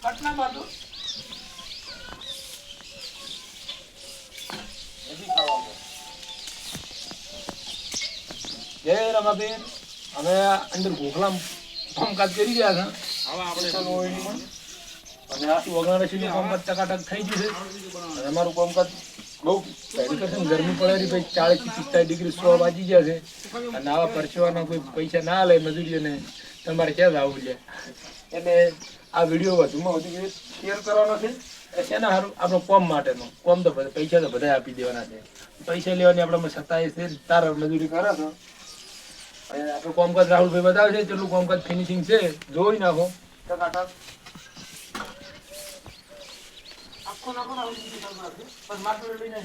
પટના બાજુ જય રમાબેન હવે અંદર ગોખલા કામકાજ કરી ગયા છે હવે આપણે અને આ વગાડે કામકાજ ટકાટક થઈ ગયું છે અને અમારું કામકાજ બહુ ગરમી પડે ભાઈ 40 થી 45 ડિગ્રી 100 વાગી ગયા છે અને આવા પરચવાના કોઈ પૈસા ના લે મજૂરીઓને તમારે ક્યાં આવવું છે એટલે આ વિડીયો વધુમાં વધુ શેર કરવાનો છે એના સારું આપણો કોમ માટેનો કોમ તો પૈસા તો બધા આપી દેવાના છે પૈસા લેવાની આપણે સત્તાવીસ છે તાર મજૂરી કરે તો આપણું કામકાજ રાહુલભાઈ બતાવે છે કેટલું કામકાજ ફિનિશિંગ છે જોઈ નાખો ટકાટક આખો નાખો રાહુલ બસ માટલું લઈને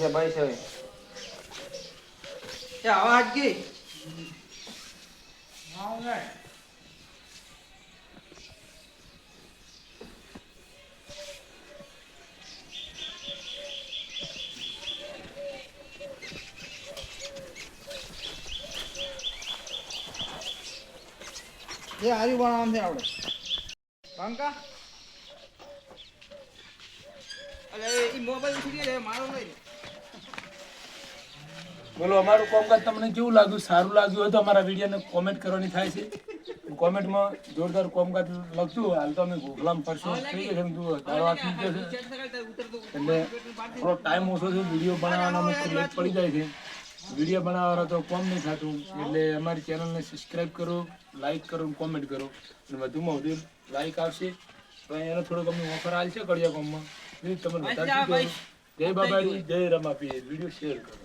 બાઈસ હવે આવાજ ગઈ ये आरी बनावવાનું છે આપણે બંકા અલે ઈ મોબાઈલ ઉઠી ગયો મારો નહીં બોલો અમારું કામકાજ તમને કેવું લાગ્યું સારું લાગ્યું હોય તો અમારા વિડીયોને કોમેન્ટ કરવાની થાય છે કોમેન્ટમાં જોરદાર કામકાજ લખજો હાલ તો અમે ગોખલામ પરસો થઈ ગયો છે જુઓ તારો આપી ગયો છે એટલે થોડો ટાઈમ ઓછો છે વિડીયો બનાવવામાં લેટ પડી જાય છે વિડીયો બનાવવાનો તો કોમ નહીં થતું એટલે અમારી ચેનલને સબસ્ક્રાઈબ કરો લાઈક કરો કોમેન્ટ કરો અને વધુમાં વધુ લાઈક આવશે તો એનો થોડોક અમને ઓફર આલ છે કડિયા કોમમાં તમે બધા જય બાબાજી જય રમાપીર વિડીયો શેર કરો